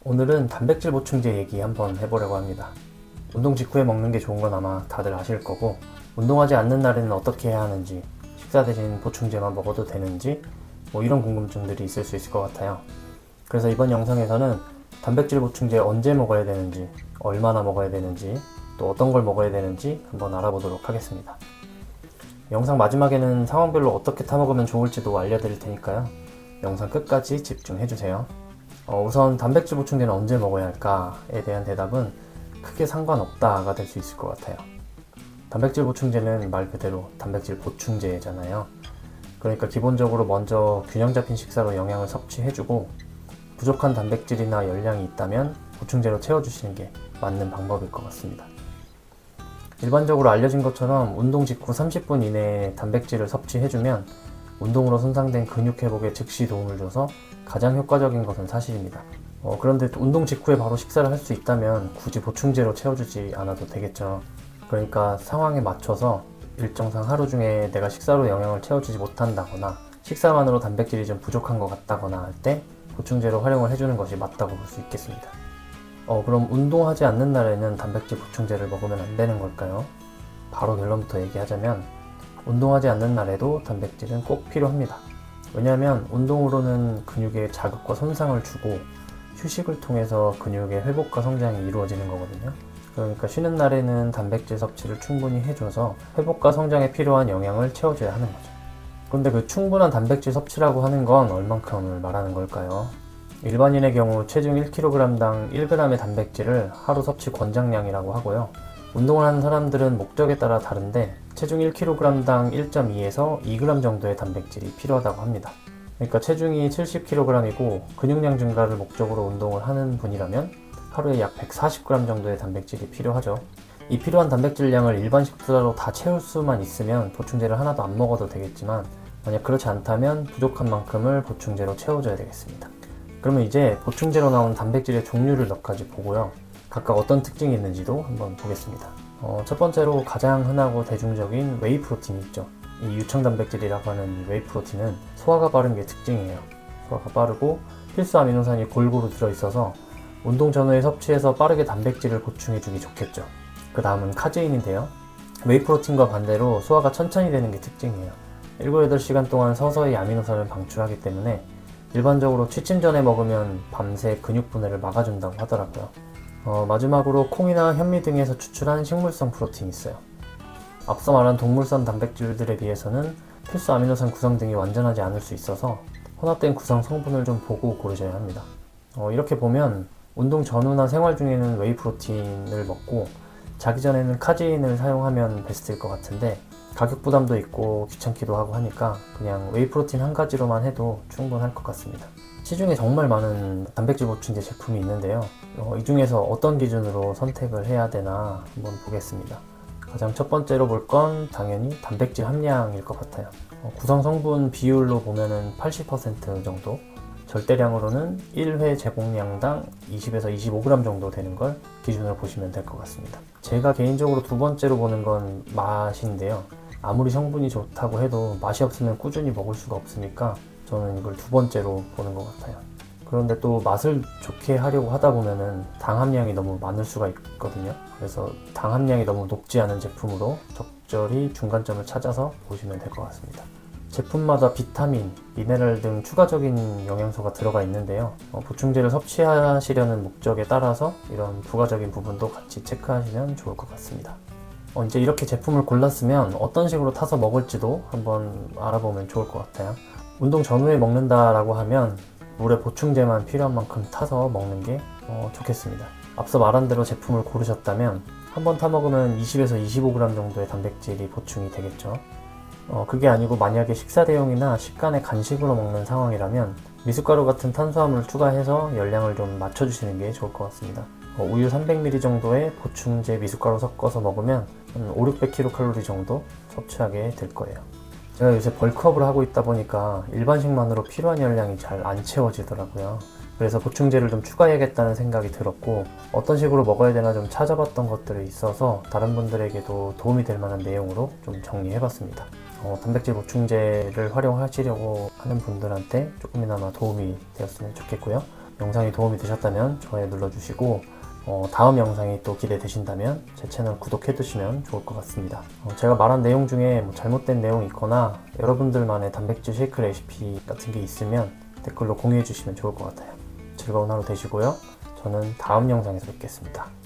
오늘은 단백질 보충제 얘기 한번 해보려고 합니다. 운동 직후에 먹는 게 좋은 건 아마 다들 아실 거고, 운동하지 않는 날에는 어떻게 해야 하는지, 식사 대신 보충제만 먹어도 되는지, 이런 궁금증들이 있을 수 있을 것 같아요. 그래서 이번 영상에서는 단백질 보충제 언제 먹어야 되는지, 얼마나 먹어야 되는지, 또 어떤 걸 먹어야 되는지 한번 알아보도록 하겠습니다. 영상 마지막에는 상황별로 어떻게 타먹으면 좋을지도 알려드릴 테니까요. 영상 끝까지 집중해주세요. 우선 단백질 보충제는 언제 먹어야 할까에 대한 대답은 크게 상관없다가 될 수 있을 것 같아요. 단백질 보충제는 말 그대로 단백질 보충제잖아요. 그러니까 기본적으로 먼저 균형 잡힌 식사로 영양을 섭취해주고, 부족한 단백질이나 열량이 있다면 보충제로 채워주시는 게 맞는 방법일 것 같습니다. 일반적으로 알려진 것처럼 운동 직후 30분 이내에 단백질을 섭취해주면 운동으로 손상된 근육 회복에 즉시 도움을 줘서 가장 효과적인 것은 사실입니다. 그런데 운동 직후에 바로 식사를 할 수 있다면 굳이 보충제로 채워주지 않아도 되겠죠. 그러니까 상황에 맞춰서 일정상 하루 중에 내가 식사로 영양을 채워주지 못한다거나 식사만으로 단백질이 좀 부족한 것 같다거나 할 때 보충제로 활용을 해주는 것이 맞다고 볼 수 있겠습니다. 그럼 운동하지 않는 날에는 단백질 보충제를 먹으면 안 되는 걸까요? 바로 결론부터 얘기하자면 운동하지 않는 날에도 단백질은 꼭 필요합니다. 왜냐하면 운동으로는 근육에 자극과 손상을 주고 휴식을 통해서 근육의 회복과 성장이 이루어지는 거거든요. 그러니까 쉬는 날에는 단백질 섭취를 충분히 해줘서 회복과 성장에 필요한 영양을 채워줘야 하는 거죠. 그런데 그 충분한 단백질 섭취라고 하는 건 얼만큼을 말하는 걸까요? 일반인의 경우 체중 1kg당 1g의 단백질을 하루 섭취 권장량이라고 하고요. 운동을 하는 사람들은 목적에 따라 다른데 체중 1kg당 1.2에서 2g 정도의 단백질이 필요하다고 합니다. 그러니까 체중이 70kg이고 근육량 증가를 목적으로 운동을 하는 분이라면 하루에 약 140g 정도의 단백질이 필요하죠. 이 필요한 단백질량을 일반 식사로 다 채울 수만 있으면 보충제를 하나도 안 먹어도 되겠지만, 만약 그렇지 않다면 부족한 만큼을 보충제로 채워줘야 되겠습니다. 그러면 이제 보충제로 나온 단백질의 종류를 몇 가지 보고요. 각각 어떤 특징이 있는지도 한번 보겠습니다. 첫 번째로 가장 흔하고 대중적인 웨이 프로틴이 있죠. 이 유청 단백질이라고 하는 웨이 프로틴은 소화가 빠른 게 특징이에요. 소화가 빠르고 필수 아미노산이 골고루 들어있어서 운동 전후에 섭취해서 빠르게 단백질을 보충해주기 좋겠죠. 그 다음은 카제인인데요. 웨이 프로틴과 반대로 소화가 천천히 되는 게 특징이에요. 7, 8시간 동안 서서히 아미노산을 방출하기 때문에 일반적으로 취침 전에 먹으면 밤새 근육 분해를 막아준다고 하더라고요. 마지막으로 콩이나 현미 등에서 추출한 식물성 프로틴이 있어요. 앞서 말한 동물성 단백질들에 비해서는 필수 아미노산 구성 등이 완전하지 않을 수 있어서 혼합된 구성 성분을 좀 보고 고르셔야 합니다. 이렇게 보면 운동 전후나 생활 중에는 웨이 프로틴을 먹고 자기 전에는 카제인을 사용하면 베스트일 것 같은데, 가격 부담도 있고 귀찮기도 하고 하니까 그냥 웨이 프로틴 한 가지로만 해도 충분할 것 같습니다. 시중에 정말 많은 단백질 보충제 제품이 있는데요. 이 중에서 어떤 기준으로 선택을 해야 되나 한번 보겠습니다. 가장 첫 번째로 볼 건 당연히 단백질 함량일 것 같아요. 구성 성분 비율로 보면은 80% 정도, 절대량으로는 1회 제공량당 20에서 25g 정도 되는 걸 기준으로 보시면 될 것 같습니다. 제가 개인적으로 두 번째로 보는 건 맛인데요. 아무리 성분이 좋다고 해도 맛이 없으면 꾸준히 먹을 수가 없으니까 저는 이걸 두 번째로 보는 것 같아요. 그런데 또 맛을 좋게 하려고 하다 보면은 당 함량이 너무 많을 수가 있거든요. 그래서 당 함량이 너무 높지 않은 제품으로 적절히 중간점을 찾아서 보시면 될 것 같습니다. 제품마다 비타민, 미네랄 등 추가적인 영양소가 들어가 있는데요. 보충제를 섭취하시려는 목적에 따라서 이런 부가적인 부분도 같이 체크하시면 좋을 것 같습니다. 이제 이렇게 제품을 골랐으면 어떤 식으로 타서 먹을지도 한번 알아보면 좋을 것 같아요. 운동 전후에 먹는다라고 하면 물에 보충제만 필요한 만큼 타서 먹는 게 좋겠습니다. 앞서 말한 대로 제품을 고르셨다면 한번 타 먹으면 20에서 25g 정도의 단백질이 보충이 되겠죠. 그게 아니고 만약에 식사 대용이나 식간의 간식으로 먹는 상황이라면 미숫가루 같은 탄수화물을 추가해서 열량을 좀 맞춰주시는 게 좋을 것 같습니다. 우유 300ml 정도의 보충제 미숫가루 섞어서 먹으면 500-600kcal 정도 섭취하게 될 거예요. 제가 요새 벌크업을 하고 있다 보니까 일반식만으로 필요한 열량이 잘 안 채워지더라고요. 그래서 보충제를 좀 추가해야겠다는 생각이 들었고, 어떤 식으로 먹어야 되나 좀 찾아봤던 것들이 있어서 다른 분들에게도 도움이 될 만한 내용으로 좀 정리해봤습니다. 단백질 보충제를 활용하시려고 하는 분들한테 조금이나마 도움이 되었으면 좋겠고요. 영상이 도움이 되셨다면 좋아요 눌러주시고 다음 영상이 또 기대되신다면 제 채널 구독해 두시면 좋을 것 같습니다. 제가 말한 내용 중에 뭐 잘못된 내용이 있거나 여러분들만의 단백질 쉐이크 레시피 같은 게 있으면 댓글로 공유해 주시면 좋을 것 같아요. 즐거운 하루 되시고요. 저는 다음 영상에서 뵙겠습니다.